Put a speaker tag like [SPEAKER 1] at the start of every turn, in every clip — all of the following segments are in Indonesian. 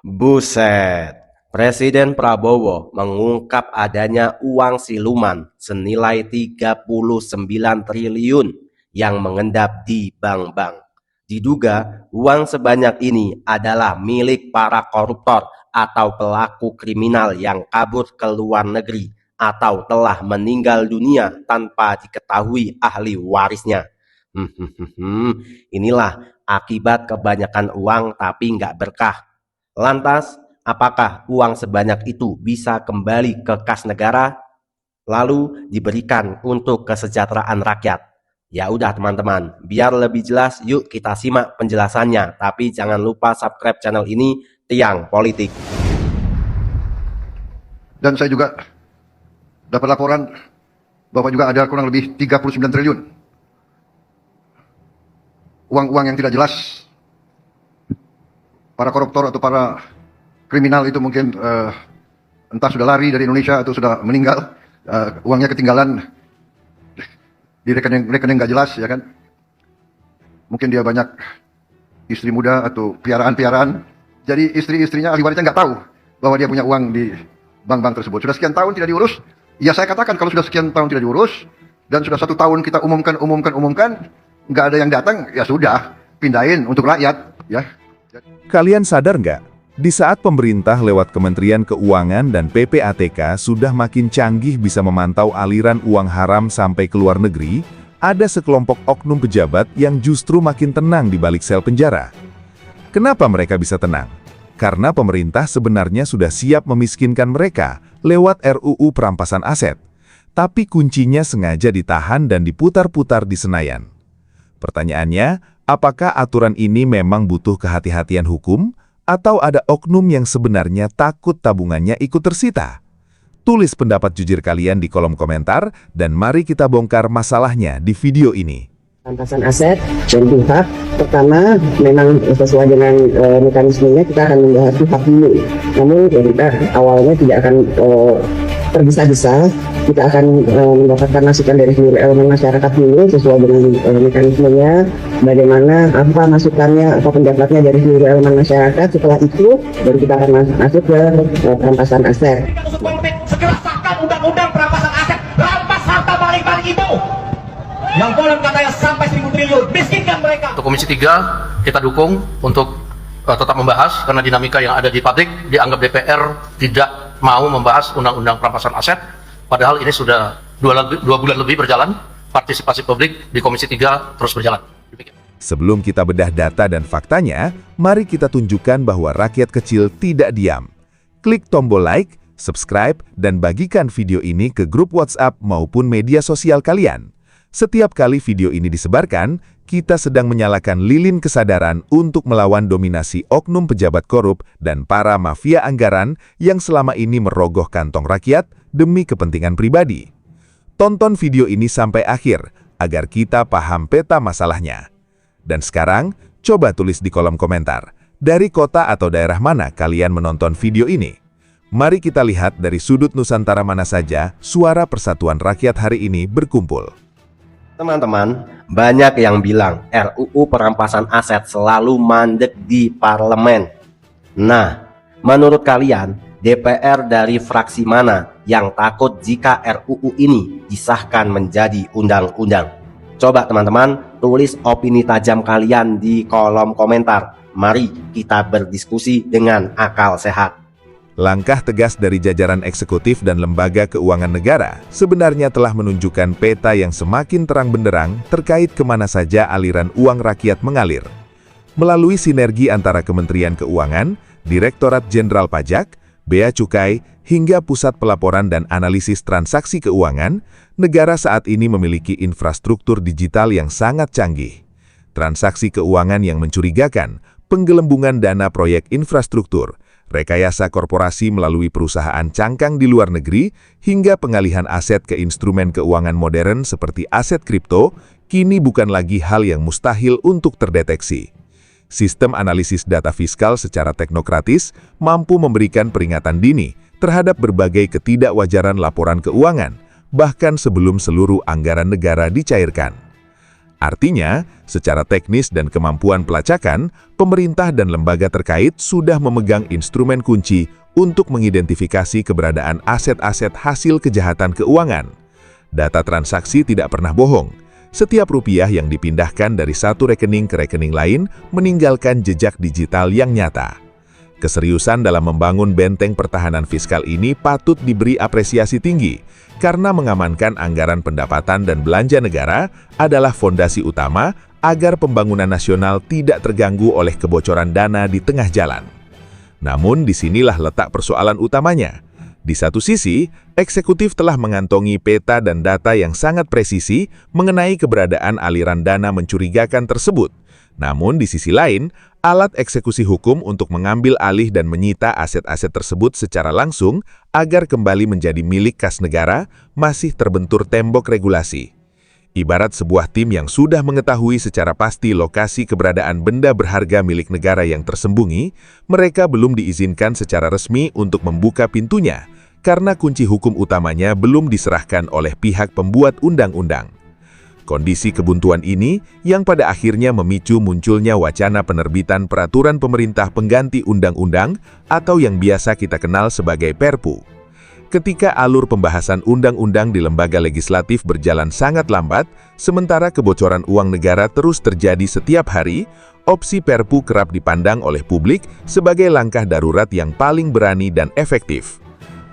[SPEAKER 1] Buset, Presiden Prabowo mengungkap adanya uang siluman senilai 39 triliun yang mengendap di bank-bank. Diduga uang sebanyak ini adalah milik para koruptor atau pelaku kriminal yang kabur ke luar negeri atau telah meninggal dunia tanpa diketahui ahli warisnya. Inilah akibat kebanyakan uang tapi nggak berkah. Lantas, apakah uang sebanyak itu bisa kembali ke kas negara, lalu diberikan untuk kesejahteraan rakyat? Ya udah teman-teman, biar lebih jelas yuk kita simak penjelasannya. Tapi jangan lupa subscribe channel ini, Tiang Politik.
[SPEAKER 2] Dan saya juga dapat laporan bahwa juga ada kurang lebih 39 triliun uang-uang yang tidak jelas. Para koruptor atau para kriminal itu mungkin entah sudah lari dari Indonesia atau sudah meninggal, uangnya ketinggalan di rekening nggak jelas, ya kan? Mungkin dia banyak istri muda atau piaraan-piaraan, jadi istri-istrinya ahli warisnya nggak tahu bahwa dia punya uang di bank-bank tersebut. Sudah sekian tahun tidak diurus. Ya saya katakan kalau sudah sekian tahun tidak diurus dan sudah 1 tahun kita umumkan, nggak ada yang datang, ya sudah pindahin untuk rakyat, ya.
[SPEAKER 3] Kalian sadar nggak? Di saat pemerintah lewat Kementerian Keuangan dan PPATK sudah makin canggih bisa memantau aliran uang haram sampai ke luar negeri, ada sekelompok oknum pejabat yang justru makin tenang di balik sel penjara. Kenapa mereka bisa tenang? Karena pemerintah sebenarnya sudah siap memiskinkan mereka lewat RUU Perampasan Aset. Tapi kuncinya sengaja ditahan dan diputar-putar di Senayan. Pertanyaannya, apakah aturan ini memang butuh kehati-hatian hukum, atau ada oknum yang sebenarnya takut tabungannya ikut tersita? Tulis pendapat jujur kalian di kolom komentar, dan mari kita bongkar masalahnya di video ini.
[SPEAKER 4] Perampasan aset dan pihak pertama memang sesuai dengan mekanismenya kita akan membahas pihak dulu. Namun kita awalnya tidak akan tergesa-gesa, kita akan mendapatkan masukan dari seluruh elemen masyarakat dulu sesuai dengan mekanismenya, bagaimana apa masukannya, apa pendapatnya dari seluruh elemen masyarakat. Setelah itu baru kita akan masuk ke perampasan aset.
[SPEAKER 5] Segera sahkan undang-undang perampasan aset, rampas harta maling-maling itu yang konon katanya sampai 1.000 triliun, miskinkan mereka.
[SPEAKER 6] Untuk Komisi 3 kita dukung untuk tetap membahas karena dinamika yang ada di publik dianggap DPR tidak mau membahas undang-undang perampasan aset, padahal ini sudah 2 bulan lebih berjalan, partisipasi publik di Komisi 3 terus berjalan. Demikian.
[SPEAKER 3] Sebelum kita bedah data dan faktanya, mari kita tunjukkan bahwa rakyat kecil tidak diam. Klik tombol like, subscribe, dan bagikan video ini ke grup WhatsApp maupun media sosial kalian. Setiap kali video ini disebarkan, kita sedang menyalakan lilin kesadaran untuk melawan dominasi oknum pejabat korup dan para mafia anggaran yang selama ini merogoh kantong rakyat demi kepentingan pribadi. Tonton video ini sampai akhir, agar kita paham peta masalahnya. Dan sekarang, coba tulis di kolom komentar, dari kota atau daerah mana kalian menonton video ini. Mari kita lihat dari sudut Nusantara mana saja suara persatuan rakyat hari ini berkumpul.
[SPEAKER 1] Teman-teman, banyak yang bilang RUU Perampasan Aset selalu mandek di parlemen. Nah, menurut kalian, DPR dari fraksi mana yang takut jika RUU ini disahkan menjadi undang-undang? Coba teman-teman, tulis opini tajam kalian di kolom komentar. Mari kita berdiskusi dengan akal sehat.
[SPEAKER 3] Langkah tegas dari jajaran eksekutif dan lembaga keuangan negara sebenarnya telah menunjukkan peta yang semakin terang benderang terkait kemana saja aliran uang rakyat mengalir. Melalui sinergi antara Kementerian Keuangan, Direktorat Jenderal Pajak, Bea Cukai, hingga Pusat Pelaporan dan Analisis Transaksi Keuangan, negara saat ini memiliki infrastruktur digital yang sangat canggih. Transaksi keuangan yang mencurigakan, penggelembungan dana proyek infrastruktur, rekayasa korporasi melalui perusahaan cangkang di luar negeri, hingga pengalihan aset ke instrumen keuangan modern seperti aset kripto, kini bukan lagi hal yang mustahil untuk terdeteksi. Sistem analisis data fiskal secara teknokratis mampu memberikan peringatan dini terhadap berbagai ketidakwajaran laporan keuangan, bahkan sebelum seluruh anggaran negara dicairkan. Artinya, secara teknis dan kemampuan pelacakan, pemerintah dan lembaga terkait sudah memegang instrumen kunci untuk mengidentifikasi keberadaan aset-aset hasil kejahatan keuangan. Data transaksi tidak pernah bohong. Setiap rupiah yang dipindahkan dari satu rekening ke rekening lain meninggalkan jejak digital yang nyata. Keseriusan dalam membangun benteng pertahanan fiskal ini patut diberi apresiasi tinggi, karena mengamankan anggaran pendapatan dan belanja negara adalah fondasi utama agar pembangunan nasional tidak terganggu oleh kebocoran dana di tengah jalan. Namun disinilah letak persoalan utamanya. Di satu sisi, eksekutif telah mengantongi peta dan data yang sangat presisi mengenai keberadaan aliran dana mencurigakan tersebut. Namun di sisi lain, alat eksekusi hukum untuk mengambil alih dan menyita aset-aset tersebut secara langsung agar kembali menjadi milik kas negara masih terbentur tembok regulasi. Ibarat sebuah tim yang sudah mengetahui secara pasti lokasi keberadaan benda berharga milik negara yang tersembunyi, mereka belum diizinkan secara resmi untuk membuka pintunya, karena kunci hukum utamanya belum diserahkan oleh pihak pembuat undang-undang. Kondisi kebuntuan ini yang pada akhirnya memicu munculnya wacana penerbitan peraturan pemerintah pengganti undang-undang atau yang biasa kita kenal sebagai Perpu. Ketika alur pembahasan undang-undang di lembaga legislatif berjalan sangat lambat, sementara kebocoran uang negara terus terjadi setiap hari, opsi Perpu kerap dipandang oleh publik sebagai langkah darurat yang paling berani dan efektif.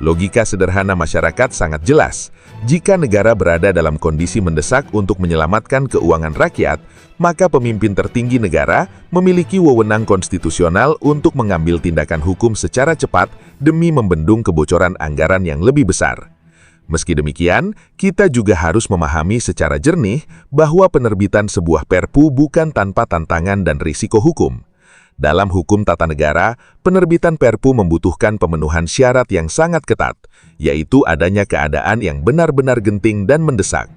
[SPEAKER 3] Logika sederhana masyarakat sangat jelas. Jika negara berada dalam kondisi mendesak untuk menyelamatkan keuangan rakyat, maka pemimpin tertinggi negara memiliki wewenang konstitusional untuk mengambil tindakan hukum secara cepat demi membendung kebocoran anggaran yang lebih besar. Meski demikian, kita juga harus memahami secara jernih bahwa penerbitan sebuah Perpu bukan tanpa tantangan dan risiko hukum. Dalam hukum tata negara, penerbitan Perpu membutuhkan pemenuhan syarat yang sangat ketat, yaitu adanya keadaan yang benar-benar genting dan mendesak.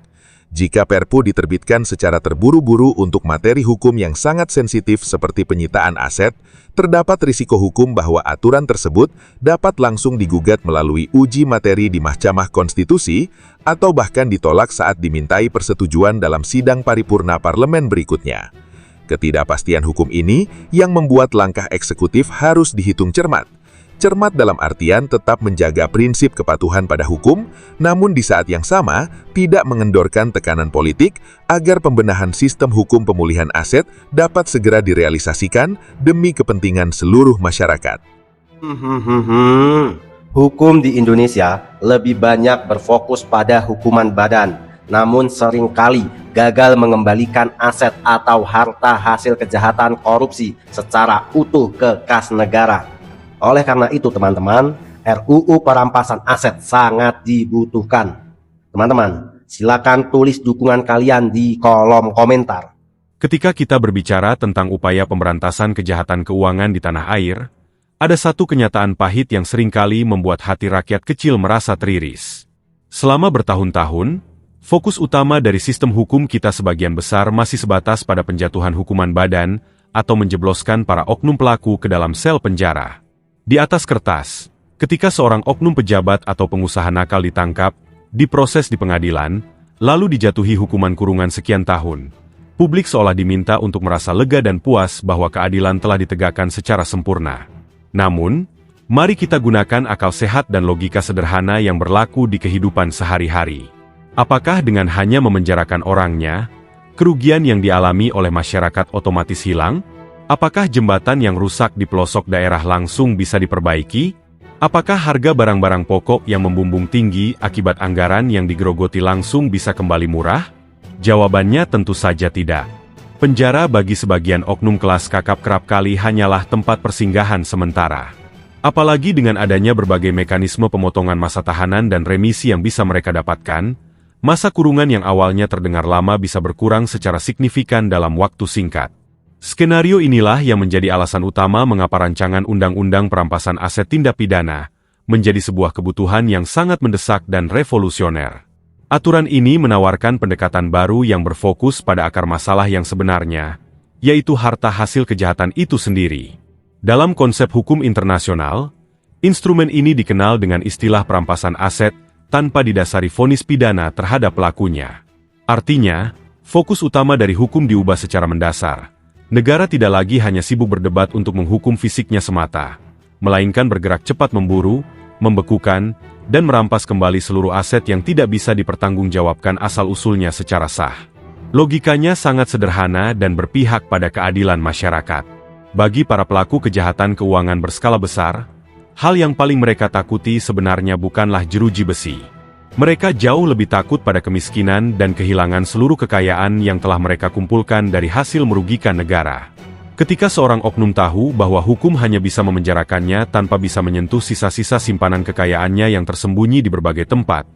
[SPEAKER 3] Jika Perpu diterbitkan secara terburu-buru untuk materi hukum yang sangat sensitif seperti penyitaan aset, terdapat risiko hukum bahwa aturan tersebut dapat langsung digugat melalui uji materi di Mahkamah Konstitusi atau bahkan ditolak saat dimintai persetujuan dalam sidang paripurna parlemen berikutnya. Ketidakpastian hukum ini yang membuat langkah eksekutif harus dihitung cermat. Cermat dalam artian tetap menjaga prinsip kepatuhan pada hukum, namun di saat yang sama tidak mengendorkan tekanan politik agar pembenahan sistem hukum pemulihan aset dapat segera direalisasikan demi kepentingan seluruh masyarakat.
[SPEAKER 1] Hukum di Indonesia lebih banyak berfokus pada hukuman badan, namun seringkali gagal mengembalikan aset atau harta hasil kejahatan korupsi secara utuh ke kas negara. Oleh karena itu teman-teman, RUU perampasan aset sangat dibutuhkan. Teman-teman, silakan tulis dukungan kalian di kolom komentar.
[SPEAKER 7] Ketika kita berbicara tentang upaya pemberantasan kejahatan keuangan di tanah air, ada satu kenyataan pahit yang seringkali membuat hati rakyat kecil merasa teriris. Selama bertahun-tahun, fokus utama dari sistem hukum kita sebagian besar masih sebatas pada penjatuhan hukuman badan atau menjebloskan para oknum pelaku ke dalam sel penjara. Di atas kertas, ketika seorang oknum pejabat atau pengusaha nakal ditangkap, diproses di pengadilan, lalu dijatuhi hukuman kurungan sekian tahun, publik seolah diminta untuk merasa lega dan puas bahwa keadilan telah ditegakkan secara sempurna. Namun, mari kita gunakan akal sehat dan logika sederhana yang berlaku di kehidupan sehari-hari. Apakah dengan hanya memenjarakan orangnya, kerugian yang dialami oleh masyarakat otomatis hilang? Apakah jembatan yang rusak di pelosok daerah langsung bisa diperbaiki? Apakah harga barang-barang pokok yang membumbung tinggi akibat anggaran yang digerogoti langsung bisa kembali murah? Jawabannya tentu saja tidak. Penjara bagi sebagian oknum kelas kakap kerap kali hanyalah tempat persinggahan sementara. Apalagi dengan adanya berbagai mekanisme pemotongan masa tahanan dan remisi yang bisa mereka dapatkan, masa kurungan yang awalnya terdengar lama bisa berkurang secara signifikan dalam waktu singkat. Skenario inilah yang menjadi alasan utama mengapa rancangan Undang-Undang Perampasan Aset Tindak Pidana menjadi sebuah kebutuhan yang sangat mendesak dan revolusioner. Aturan ini menawarkan pendekatan baru yang berfokus pada akar masalah yang sebenarnya, yaitu harta hasil kejahatan itu sendiri. Dalam konsep hukum internasional, instrumen ini dikenal dengan istilah perampasan aset tanpa didasari vonis pidana terhadap pelakunya. Artinya, Fokus utama dari hukum diubah secara mendasar. Negara tidak lagi hanya sibuk berdebat untuk menghukum fisiknya semata, melainkan bergerak cepat memburu, membekukan, dan merampas kembali seluruh aset yang tidak bisa dipertanggungjawabkan asal-usulnya secara sah. Logikanya sangat sederhana dan berpihak pada keadilan masyarakat. Bagi para pelaku kejahatan keuangan berskala besar, hal yang paling mereka takuti sebenarnya bukanlah jeruji besi. Mereka jauh lebih takut pada kemiskinan dan kehilangan seluruh kekayaan yang telah mereka kumpulkan dari hasil merugikan negara. Ketika seorang oknum tahu bahwa hukum hanya bisa memenjarakannya tanpa bisa menyentuh sisa-sisa simpanan kekayaannya yang tersembunyi di berbagai tempat,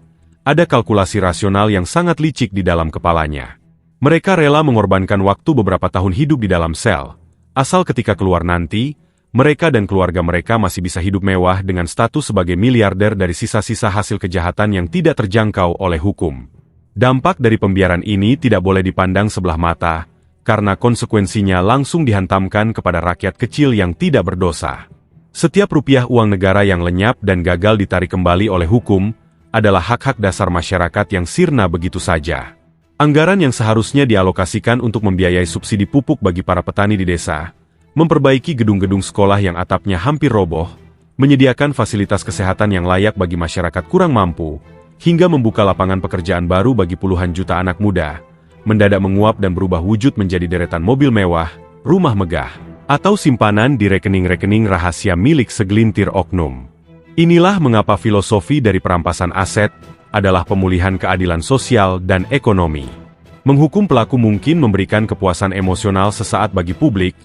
[SPEAKER 7] ada kalkulasi rasional yang sangat licik di dalam kepalanya. Mereka rela mengorbankan waktu beberapa tahun hidup di dalam sel, asal ketika keluar nanti, mereka dan keluarga mereka masih bisa hidup mewah dengan status sebagai miliarder dari sisa-sisa hasil kejahatan yang tidak terjangkau oleh hukum. Dampak dari pembiaran ini tidak boleh dipandang sebelah mata, karena konsekuensinya langsung dihantamkan kepada rakyat kecil yang tidak berdosa. Setiap rupiah uang negara yang lenyap dan gagal ditarik kembali oleh hukum, adalah hak-hak dasar masyarakat yang sirna begitu saja. Anggaran yang seharusnya dialokasikan untuk membiayai subsidi pupuk bagi para petani di desa, memperbaiki gedung-gedung sekolah yang atapnya hampir roboh, menyediakan fasilitas kesehatan yang layak bagi masyarakat kurang mampu, hingga membuka lapangan pekerjaan baru bagi puluhan juta anak muda, mendadak menguap dan berubah wujud menjadi deretan mobil mewah, rumah megah, atau simpanan di rekening-rekening rahasia milik segelintir oknum. Inilah mengapa filosofi dari perampasan aset adalah pemulihan keadilan sosial dan ekonomi. Menghukum pelaku mungkin memberikan kepuasan emosional sesaat bagi publik,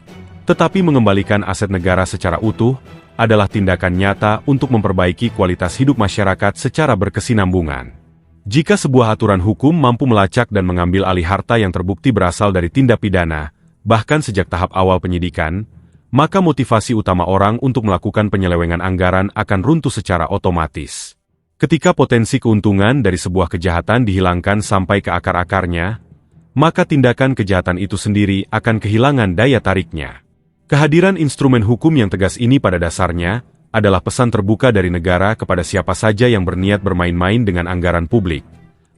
[SPEAKER 7] tetapi mengembalikan aset negara secara utuh adalah tindakan nyata untuk memperbaiki kualitas hidup masyarakat secara berkesinambungan. Jika sebuah aturan hukum mampu melacak dan mengambil alih harta yang terbukti berasal dari tindak pidana, bahkan sejak tahap awal penyidikan, maka motivasi utama orang untuk melakukan penyelewengan anggaran akan runtuh secara otomatis. Ketika potensi keuntungan dari sebuah kejahatan dihilangkan sampai ke akar-akarnya, maka tindakan kejahatan itu sendiri akan kehilangan daya tariknya. Kehadiran instrumen hukum yang tegas ini pada dasarnya adalah pesan terbuka dari negara kepada siapa saja yang berniat bermain-main dengan anggaran publik,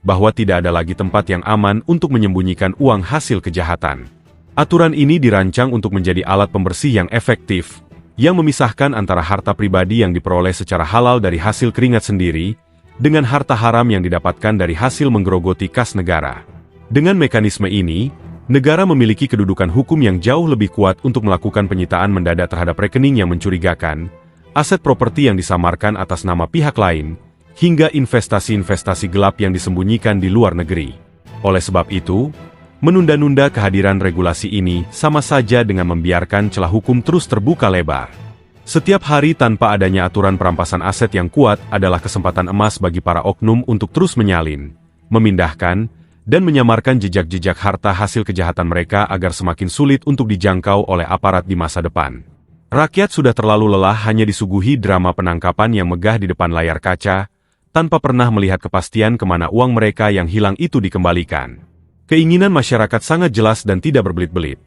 [SPEAKER 7] bahwa tidak ada lagi tempat yang aman untuk menyembunyikan uang hasil kejahatan. Aturan ini dirancang untuk menjadi alat pembersih yang efektif, yang memisahkan antara harta pribadi yang diperoleh secara halal dari hasil keringat sendiri, dengan harta haram yang didapatkan dari hasil menggerogoti kas negara. Dengan mekanisme ini, negara memiliki kedudukan hukum yang jauh lebih kuat untuk melakukan penyitaan mendadak terhadap rekening yang mencurigakan, aset properti yang disamarkan atas nama pihak lain, hingga investasi-investasi gelap yang disembunyikan di luar negeri. Oleh sebab itu, menunda-nunda kehadiran regulasi ini sama saja dengan membiarkan celah hukum terus terbuka lebar. Setiap hari tanpa adanya aturan perampasan aset yang kuat adalah kesempatan emas bagi para oknum untuk terus menyalin, memindahkan, dan menyamarkan jejak-jejak harta hasil kejahatan mereka agar semakin sulit untuk dijangkau oleh aparat di masa depan. Rakyat sudah terlalu lelah hanya disuguhi drama penangkapan yang megah di depan layar kaca, tanpa pernah melihat kepastian kemana uang mereka yang hilang itu dikembalikan. Keinginan masyarakat sangat jelas dan tidak berbelit-belit.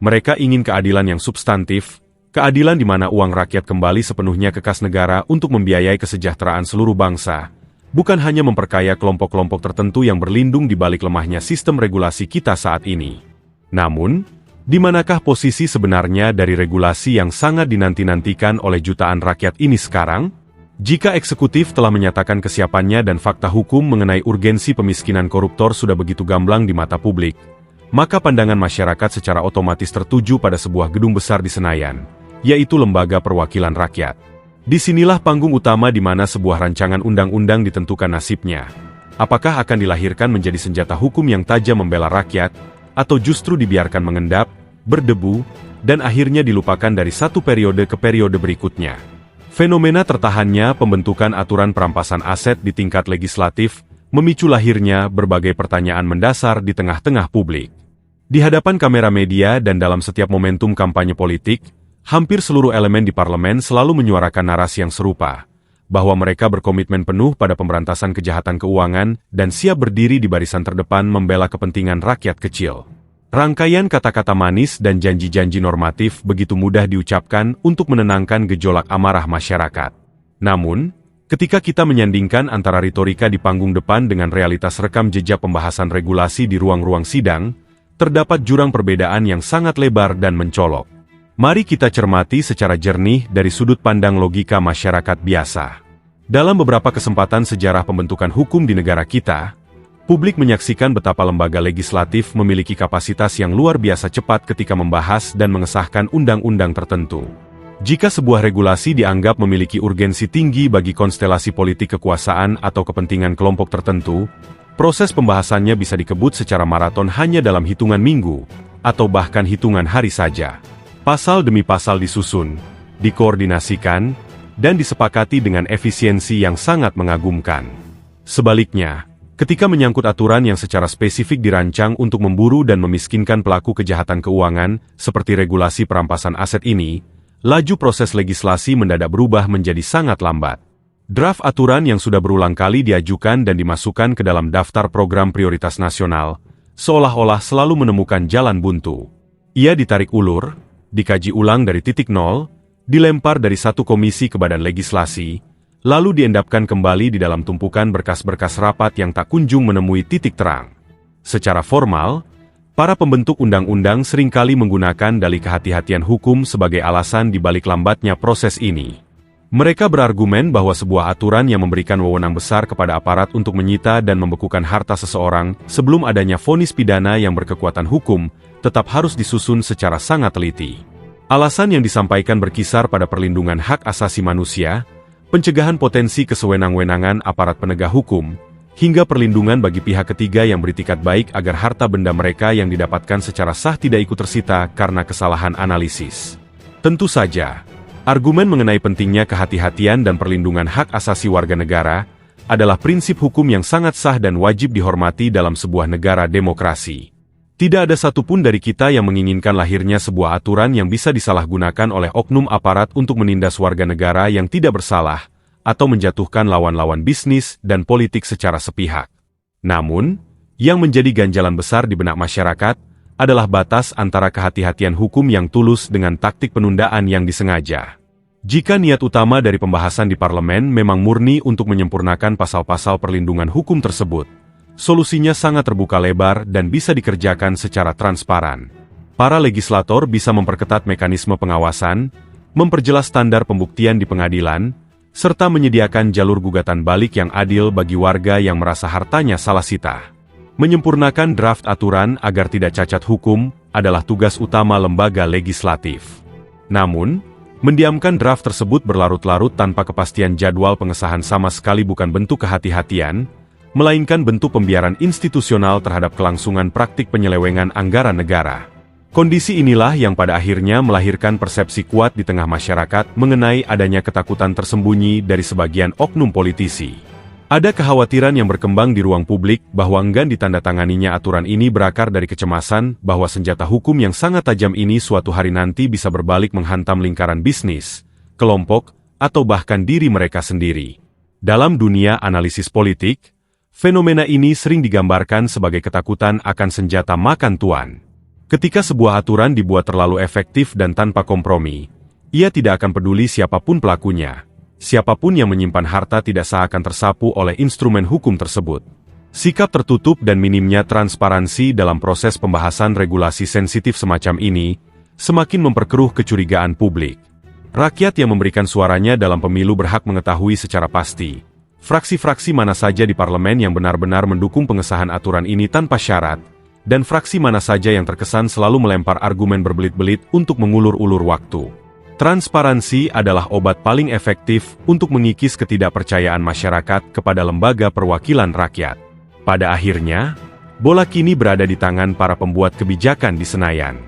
[SPEAKER 7] Mereka ingin keadilan yang substantif, keadilan di mana uang rakyat kembali sepenuhnya ke kas negara untuk membiayai kesejahteraan seluruh bangsa, bukan hanya memperkaya kelompok-kelompok tertentu yang berlindung di balik lemahnya sistem regulasi kita saat ini. Namun, di manakah posisi sebenarnya dari regulasi yang sangat dinanti-nantikan oleh jutaan rakyat ini sekarang? Jika eksekutif telah menyatakan kesiapannya dan fakta hukum mengenai urgensi pemiskinan koruptor sudah begitu gamblang di mata publik, maka pandangan masyarakat secara otomatis tertuju pada sebuah gedung besar di Senayan, yaitu Lembaga Perwakilan Rakyat. Disinilah panggung utama di mana sebuah rancangan undang-undang ditentukan nasibnya. Apakah akan dilahirkan menjadi senjata hukum yang tajam membela rakyat, atau justru dibiarkan mengendap, berdebu, dan akhirnya dilupakan dari satu periode ke periode berikutnya. Fenomena tertahannya pembentukan aturan perampasan aset di tingkat legislatif memicu lahirnya berbagai pertanyaan mendasar di tengah-tengah publik. Di hadapan kamera media dan dalam setiap momentum kampanye politik, hampir seluruh elemen di parlemen selalu menyuarakan narasi yang serupa, bahwa mereka berkomitmen penuh pada pemberantasan kejahatan keuangan dan siap berdiri di barisan terdepan membela kepentingan rakyat kecil. Rangkaian kata-kata manis dan janji-janji normatif begitu mudah diucapkan untuk menenangkan gejolak amarah masyarakat. Namun, Ketika kita menyandingkan antara retorika di panggung depan dengan realitas rekam jejak pembahasan regulasi di ruang-ruang sidang, terdapat jurang perbedaan yang sangat lebar dan mencolok. Mari kita cermati secara jernih dari sudut pandang logika masyarakat biasa. Dalam beberapa kesempatan sejarah pembentukan hukum di negara kita, publik menyaksikan betapa lembaga legislatif memiliki kapasitas yang luar biasa cepat ketika membahas dan mengesahkan undang-undang tertentu. Jika sebuah regulasi dianggap memiliki urgensi tinggi bagi konstelasi politik kekuasaan atau kepentingan kelompok tertentu, proses pembahasannya bisa dikebut secara maraton hanya dalam hitungan minggu, atau bahkan hitungan hari saja. Pasal demi pasal disusun, dikoordinasikan, dan disepakati dengan efisiensi yang sangat mengagumkan. Sebaliknya, ketika menyangkut aturan yang secara spesifik dirancang untuk memburu dan memiskinkan pelaku kejahatan keuangan, seperti regulasi perampasan aset ini, laju proses legislasi mendadak berubah menjadi sangat lambat. Draft aturan yang sudah berulang kali diajukan dan dimasukkan ke dalam daftar program prioritas nasional, seolah-olah selalu menemukan jalan buntu. Ia ditarik ulur, dikaji ulang dari titik nol, dilempar dari satu komisi ke badan legislasi, lalu diendapkan kembali di dalam tumpukan berkas-berkas rapat yang tak kunjung menemui titik terang. Secara formal, para pembentuk undang-undang seringkali menggunakan dalih kehati-hatian hukum sebagai alasan di balik lambatnya proses ini. Mereka berargumen bahwa sebuah aturan yang memberikan wewenang besar kepada aparat untuk menyita dan membekukan harta seseorang sebelum adanya vonis pidana yang berkekuatan hukum, tetap harus disusun secara sangat teliti. Alasan yang disampaikan berkisar pada perlindungan hak asasi manusia, pencegahan potensi kesewenang-wenangan aparat penegak hukum, hingga perlindungan bagi pihak ketiga yang beritikat baik agar harta benda mereka yang didapatkan secara sah tidak ikut tersita karena kesalahan analisis. Tentu saja, argumen mengenai pentingnya kehati-hatian dan perlindungan hak asasi warga negara adalah prinsip hukum yang sangat sah dan wajib dihormati dalam sebuah negara demokrasi. Tidak ada satupun dari kita yang menginginkan lahirnya sebuah aturan yang bisa disalahgunakan oleh oknum aparat untuk menindas warga negara yang tidak bersalah, atau menjatuhkan lawan-lawan bisnis dan politik secara sepihak. Namun, yang menjadi ganjalan besar di benak masyarakat adalah batas antara kehati-hatian hukum yang tulus dengan taktik penundaan yang disengaja. Jika niat utama dari pembahasan di parlemen memang murni untuk menyempurnakan pasal-pasal perlindungan hukum tersebut, solusinya sangat terbuka lebar dan bisa dikerjakan secara transparan. Para legislator bisa memperketat mekanisme pengawasan, memperjelas standar pembuktian di pengadilan, serta menyediakan jalur gugatan balik yang adil bagi warga yang merasa hartanya salah sita. Menyempurnakan draft aturan agar tidak cacat hukum adalah tugas utama lembaga legislatif. Namun, mendiamkan draft tersebut berlarut-larut tanpa kepastian jadwal pengesahan sama sekali bukan bentuk kehati-hatian, melainkan bentuk pembiaran institusional terhadap kelangsungan praktik penyelewengan anggaran negara. Kondisi inilah yang pada akhirnya melahirkan persepsi kuat di tengah masyarakat mengenai adanya ketakutan tersembunyi dari sebagian oknum politisi. Ada kekhawatiran yang berkembang di ruang publik bahwa enggan ditandatanganinya aturan ini berakar dari kecemasan bahwa senjata hukum yang sangat tajam ini suatu hari nanti bisa berbalik menghantam lingkaran bisnis, kelompok, atau bahkan diri mereka sendiri. Dalam dunia analisis politik, fenomena ini sering digambarkan sebagai ketakutan akan senjata makan tuan. Ketika sebuah aturan dibuat terlalu efektif dan tanpa kompromi, ia tidak akan peduli siapapun pelakunya. Siapapun yang menyimpan harta tidak seakan tersapu oleh instrumen hukum tersebut. Sikap tertutup dan minimnya transparansi dalam proses pembahasan regulasi sensitif semacam ini semakin memperkeruh kecurigaan publik. Rakyat yang memberikan suaranya dalam pemilu berhak mengetahui secara pasti fraksi-fraksi mana saja di parlemen yang benar-benar mendukung pengesahan aturan ini tanpa syarat, dan fraksi mana saja yang terkesan selalu melempar argumen berbelit-belit untuk mengulur-ulur waktu. Transparansi adalah obat paling efektif untuk mengikis ketidakpercayaan masyarakat kepada lembaga perwakilan rakyat. Pada akhirnya, bola kini berada di tangan para pembuat kebijakan di Senayan.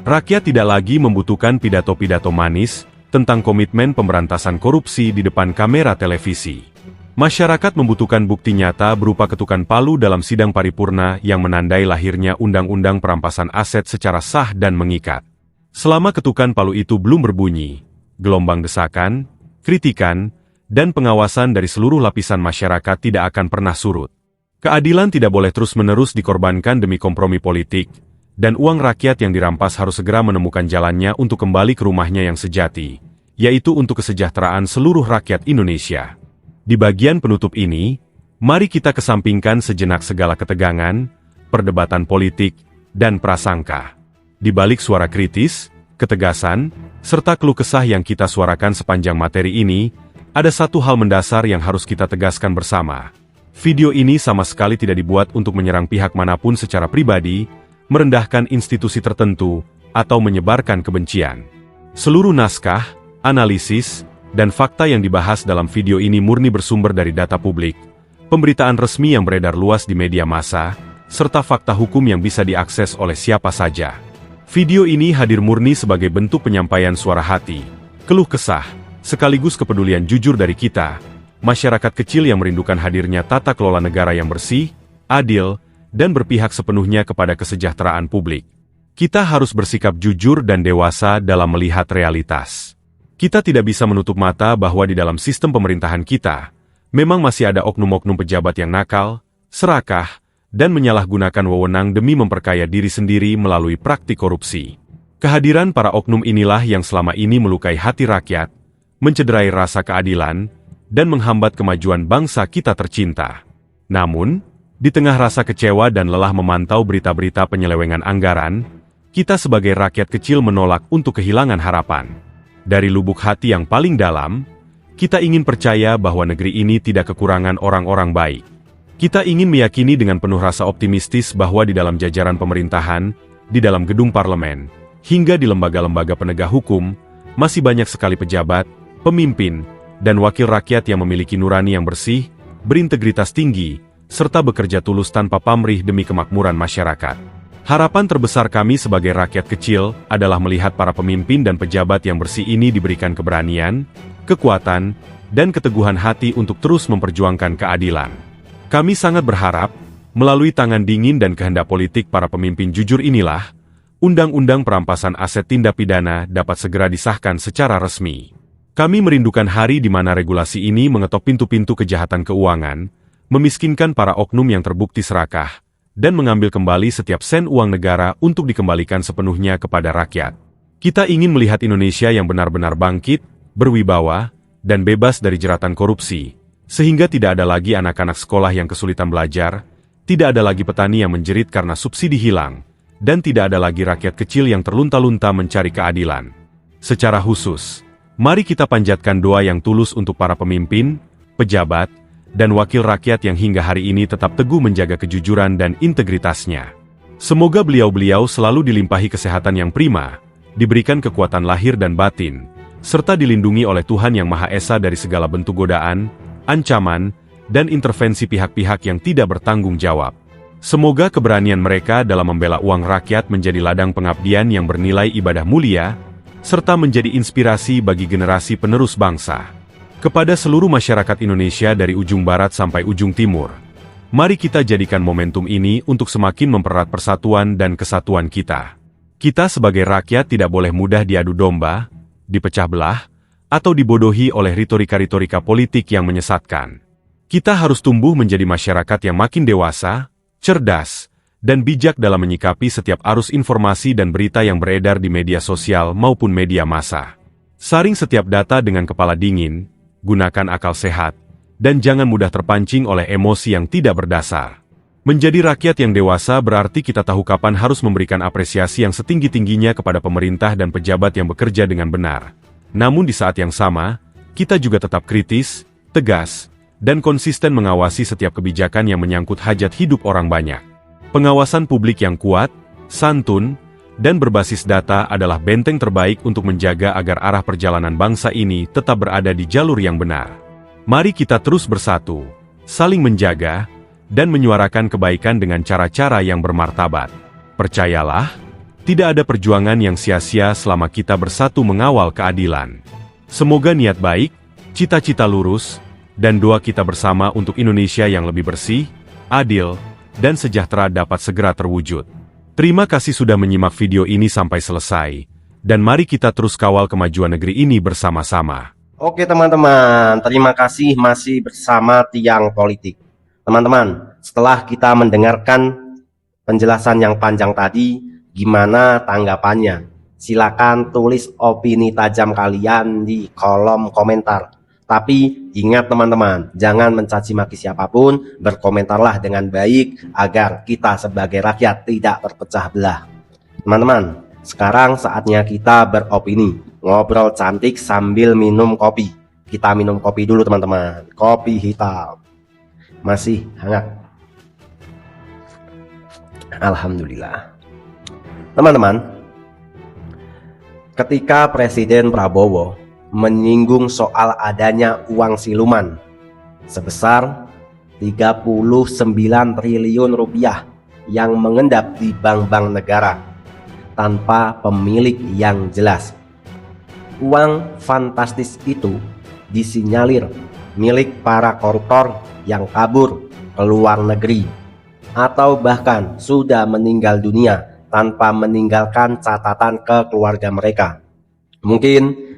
[SPEAKER 7] Rakyat tidak lagi membutuhkan pidato-pidato manis tentang komitmen pemberantasan korupsi di depan kamera televisi. Masyarakat membutuhkan bukti nyata berupa ketukan palu dalam sidang paripurna yang menandai lahirnya undang-undang perampasan aset secara sah dan mengikat. Selama ketukan palu itu belum berbunyi, gelombang desakan, kritikan, dan pengawasan dari seluruh lapisan masyarakat tidak akan pernah surut. Keadilan tidak boleh terus-menerus dikorbankan demi kompromi politik, dan uang rakyat yang dirampas harus segera menemukan jalannya untuk kembali ke rumahnya yang sejati, yaitu untuk kesejahteraan seluruh rakyat Indonesia. Di bagian penutup ini, mari kita kesampingkan sejenak segala ketegangan, perdebatan politik, dan prasangka. Di balik suara kritis, ketegasan, serta keluh kesah yang kita suarakan sepanjang materi ini, ada satu hal mendasar yang harus kita tegaskan bersama. Video ini sama sekali tidak dibuat untuk menyerang pihak manapun secara pribadi, merendahkan institusi tertentu, atau menyebarkan kebencian. Seluruh naskah, analisis, dan fakta yang dibahas dalam video ini murni bersumber dari data publik, pemberitaan resmi yang beredar luas di media massa, serta fakta hukum yang bisa diakses oleh siapa saja. Video ini hadir murni sebagai bentuk penyampaian suara hati, keluh kesah, sekaligus kepedulian jujur dari kita, masyarakat kecil yang merindukan hadirnya tata kelola negara yang bersih, adil, dan berpihak sepenuhnya kepada kesejahteraan publik. Kita harus bersikap jujur dan dewasa dalam melihat realitas. Kita tidak bisa menutup mata bahwa di dalam sistem pemerintahan kita, memang masih ada oknum-oknum pejabat yang nakal, serakah, dan menyalahgunakan wewenang demi memperkaya diri sendiri melalui praktik korupsi. Kehadiran para oknum inilah yang selama ini melukai hati rakyat, mencederai rasa keadilan, dan menghambat kemajuan bangsa kita tercinta. Namun, di tengah rasa kecewa dan lelah memantau berita-berita penyelewengan anggaran, kita sebagai rakyat kecil menolak untuk kehilangan harapan. Dari lubuk hati yang paling dalam, kita ingin percaya bahwa negeri ini tidak kekurangan orang-orang baik. Kita ingin meyakini dengan penuh rasa optimistis bahwa di dalam jajaran pemerintahan, di dalam gedung parlemen, hingga di lembaga-lembaga penegak hukum, masih banyak sekali pejabat, pemimpin, dan wakil rakyat yang memiliki nurani yang bersih, berintegritas tinggi, serta bekerja tulus tanpa pamrih demi kemakmuran masyarakat. Harapan terbesar kami sebagai rakyat kecil adalah melihat para pemimpin dan pejabat yang bersih ini diberikan keberanian, kekuatan, dan keteguhan hati untuk terus memperjuangkan keadilan. Kami sangat berharap, melalui tangan dingin dan kehendak politik para pemimpin jujur inilah, Undang-Undang Perampasan Aset Tindak Pidana dapat segera disahkan secara resmi. Kami merindukan hari di mana regulasi ini mengetok pintu-pintu kejahatan keuangan, memiskinkan para oknum yang terbukti serakah, dan mengambil kembali setiap sen uang negara untuk dikembalikan sepenuhnya kepada rakyat. Kita ingin melihat Indonesia yang benar-benar bangkit, berwibawa, dan bebas dari jeratan korupsi, sehingga tidak ada lagi anak-anak sekolah yang kesulitan belajar, tidak ada lagi petani yang menjerit karena subsidi hilang, dan tidak ada lagi rakyat kecil yang terlunta-lunta mencari keadilan. Secara khusus, mari kita panjatkan doa yang tulus untuk para pemimpin, pejabat, dan wakil rakyat yang hingga hari ini tetap teguh menjaga kejujuran dan integritasnya. Semoga beliau-beliau selalu dilimpahi kesehatan yang prima, diberikan kekuatan lahir dan batin, serta dilindungi oleh Tuhan Yang Maha Esa dari segala bentuk godaan, ancaman, dan intervensi pihak-pihak yang tidak bertanggung jawab. Semoga keberanian mereka dalam membela uang rakyat menjadi ladang pengabdian yang bernilai ibadah mulia, serta menjadi inspirasi bagi generasi penerus bangsa. Kepada seluruh masyarakat Indonesia dari ujung barat sampai ujung timur, mari kita jadikan momentum ini untuk semakin mempererat persatuan dan kesatuan kita. Kita sebagai rakyat tidak boleh mudah diadu domba, dipecah belah, atau dibodohi oleh retorika-retorika politik yang menyesatkan. Kita harus tumbuh menjadi masyarakat yang makin dewasa, cerdas, dan bijak dalam menyikapi setiap arus informasi dan berita yang beredar di media sosial maupun media massa. Saring setiap data dengan kepala dingin, gunakan akal sehat, dan jangan mudah terpancing oleh emosi yang tidak berdasar. Menjadi rakyat yang dewasa berarti kita tahu kapan harus memberikan apresiasi yang setinggi-tingginya kepada pemerintah dan pejabat yang bekerja dengan benar. Namun di saat yang sama, kita juga tetap kritis, tegas, dan konsisten mengawasi setiap kebijakan yang menyangkut hajat hidup orang banyak. Pengawasan publik yang kuat, santun, dan berbasis data adalah benteng terbaik untuk menjaga agar arah perjalanan bangsa ini tetap berada di jalur yang benar. Mari kita terus bersatu, saling menjaga, dan menyuarakan kebaikan dengan cara-cara yang bermartabat. Percayalah, tidak ada perjuangan yang sia-sia selama kita bersatu mengawal keadilan. Semoga niat baik, cita-cita lurus, dan doa kita bersama untuk Indonesia yang lebih bersih, adil, dan sejahtera dapat segera terwujud. Terima kasih sudah menyimak video ini sampai selesai, dan mari kita terus kawal kemajuan negeri ini bersama-sama.
[SPEAKER 1] Oke teman-teman, terima kasih masih bersama Tiang Politik. Teman-teman, setelah kita mendengarkan penjelasan yang panjang tadi, gimana tanggapannya? Silakan tulis opini tajam kalian di kolom komentar. Tapi ingat teman-teman, jangan mencaci maki siapapun, berkomentarlah dengan baik agar kita sebagai rakyat tidak terpecah belah. Teman-teman, sekarang saatnya kita beropini, ngobrol cantik sambil minum kopi. Kita minum kopi dulu teman-teman, kopi hitam. Masih hangat. Alhamdulillah. Teman-teman, ketika Presiden Prabowo menyinggung soal adanya uang siluman sebesar 39 triliun rupiah yang mengendap di bank-bank negara tanpa pemilik yang jelas. Uang fantastis itu disinyalir milik para koruptor yang kabur ke luar negeri atau bahkan sudah meninggal dunia tanpa meninggalkan catatan ke keluarga mereka. Mungkin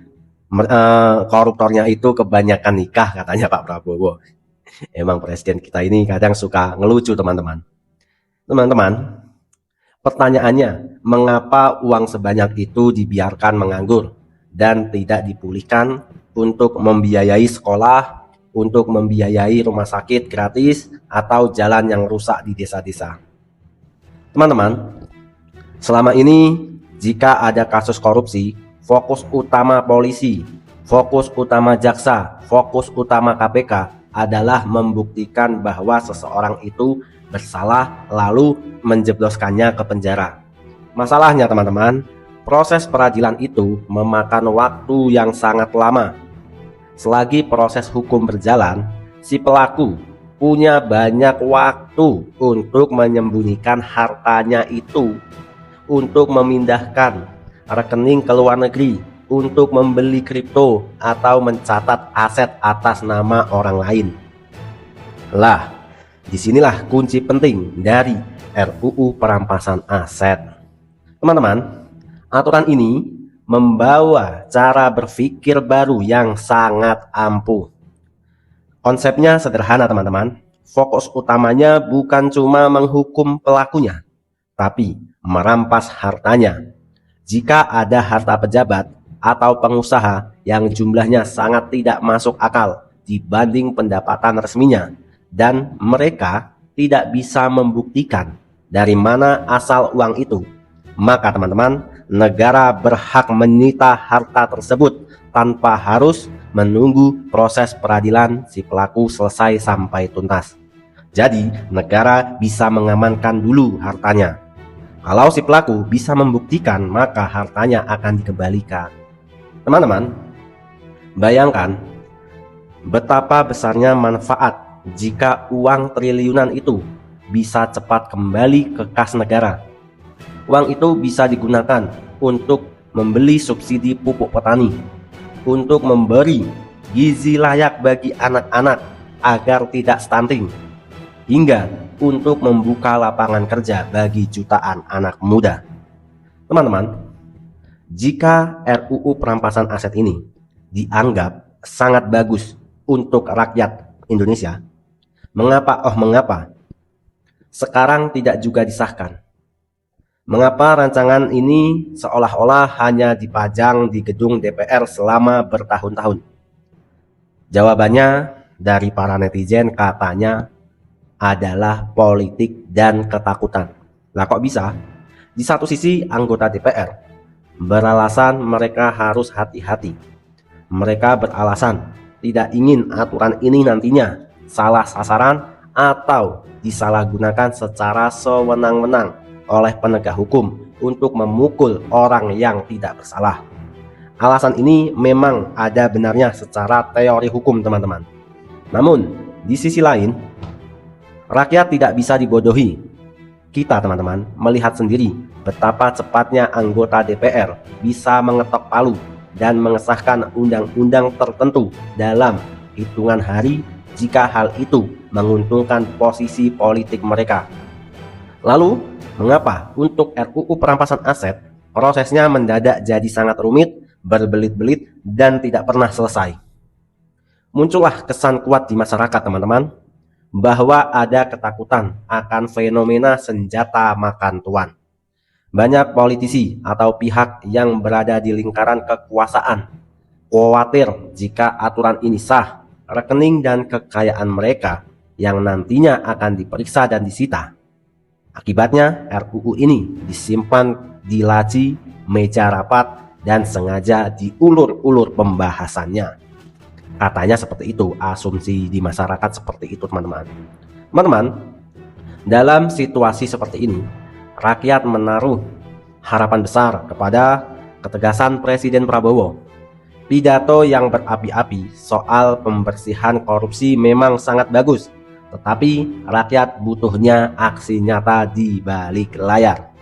[SPEAKER 1] koruptornya itu kebanyakan nikah katanya Pak Prabowo. Emang presiden kita ini kadang suka ngelucu teman-teman. Teman-teman, pertanyaannya, mengapa uang sebanyak itu dibiarkan menganggur dan tidak dipulihkan untuk membiayai sekolah, untuk membiayai rumah sakit gratis, atau jalan yang rusak di desa-desa? Teman-teman, selama ini jika ada kasus korupsi, fokus utama polisi, fokus utama jaksa, fokus utama KPK adalah membuktikan bahwa seseorang itu bersalah lalu menjebloskannya ke penjara. Masalahnya teman-teman, proses peradilan itu memakan waktu yang sangat lama. Selagi proses hukum berjalan, si pelaku punya banyak waktu untuk menyembunyikan hartanya itu, untuk memindahkan rekening ke luar negeri, untuk membeli kripto atau mencatat aset atas nama orang lain. Lah, disinilah kunci penting dari RUU perampasan aset. Teman-teman, aturan ini membawa cara berpikir baru yang sangat ampuh. Konsepnya sederhana teman-teman. Fokus utamanya bukan cuma menghukum pelakunya, tapi merampas hartanya. Jika ada harta pejabat atau pengusaha yang jumlahnya sangat tidak masuk akal dibanding pendapatan resminya, dan mereka tidak bisa membuktikan dari mana asal uang itu, maka teman-teman, negara berhak menyita harta tersebut tanpa harus menunggu proses peradilan si pelaku selesai sampai tuntas. Jadi negara bisa mengamankan dulu hartanya. Kalau si pelaku bisa membuktikan, maka hartanya akan dikembalikan. Teman-teman, bayangkan betapa besarnya manfaat jika uang triliunan itu bisa cepat kembali ke kas negara. Uang itu bisa digunakan untuk membeli subsidi pupuk petani, untuk memberi gizi layak bagi anak-anak agar tidak stunting, hingga untuk membuka lapangan kerja bagi jutaan anak muda. Teman-teman, jika RUU perampasan aset ini dianggap sangat bagus untuk rakyat Indonesia, mengapa sekarang tidak juga disahkan? Mengapa rancangan ini seolah-olah hanya dipajang di gedung DPR selama bertahun-tahun? Jawabannya dari para netizen katanya adalah politik dan ketakutan. Lah kok bisa? Di satu sisi anggota DPR beralasan mereka harus hati-hati. Mereka beralasan tidak ingin aturan ini nantinya salah sasaran atau disalahgunakan secara sewenang-wenang oleh penegak hukum untuk memukul orang yang tidak bersalah. Alasan ini memang ada benarnya secara teori hukum teman-teman. Namun di sisi lain, rakyat tidak bisa dibodohi. Kita teman-teman melihat sendiri betapa cepatnya anggota DPR bisa mengetok palu dan mengesahkan undang-undang tertentu dalam hitungan hari jika hal itu menguntungkan posisi politik mereka. Lalu, mengapa untuk RUU perampasan aset prosesnya mendadak jadi sangat rumit, berbelit-belit, dan tidak pernah selesai? Muncullah kesan kuat di masyarakat teman-teman, bahwa ada ketakutan akan fenomena senjata makan tuan. Banyak politisi atau pihak yang berada di lingkaran kekuasaan khawatir jika aturan ini sah, rekening dan kekayaan mereka yang nantinya akan diperiksa dan disita. Akibatnya RUU ini disimpan di laci meja rapat dan sengaja diulur-ulur pembahasannya. Katanya seperti itu, asumsi di masyarakat seperti itu teman-teman. Teman-teman, dalam situasi seperti ini, rakyat menaruh harapan besar kepada ketegasan Presiden Prabowo. Pidato yang berapi-api soal pembersihan korupsi memang sangat bagus, tetapi rakyat butuhnya aksi nyata di balik layar.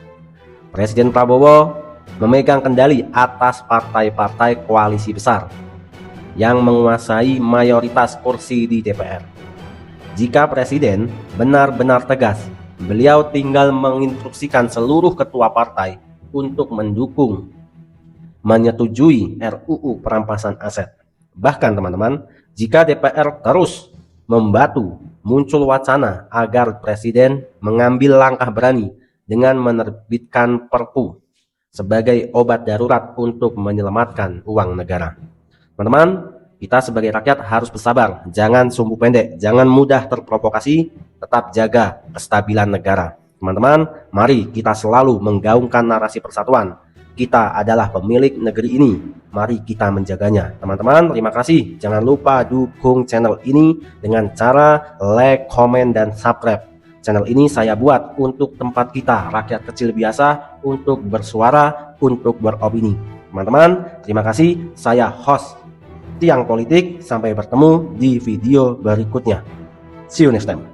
[SPEAKER 1] Presiden Prabowo memegang kendali atas partai-partai koalisi besar yang menguasai mayoritas kursi di DPR. Jika Presiden benar-benar tegas, beliau tinggal menginstruksikan seluruh ketua partai untuk menyetujui RUU perampasan aset. Bahkan teman-teman, jika DPR terus membatu, muncul wacana agar Presiden mengambil langkah berani dengan menerbitkan Perpu sebagai obat darurat untuk menyelamatkan uang negara. Teman-teman, kita sebagai rakyat harus bersabar, jangan sumbu pendek, jangan mudah terprovokasi, tetap jaga kestabilan negara. Teman-teman, mari kita selalu menggaungkan narasi persatuan. Kita adalah pemilik negeri ini, mari kita menjaganya. Teman-teman, terima kasih. Jangan lupa dukung channel ini dengan cara like, komen, dan subscribe. Channel ini saya buat untuk tempat kita, rakyat kecil biasa, untuk bersuara, untuk beropini. Teman-teman, terima kasih. Saya host Tiang Politik. Sampai bertemu di video berikutnya. See you next time.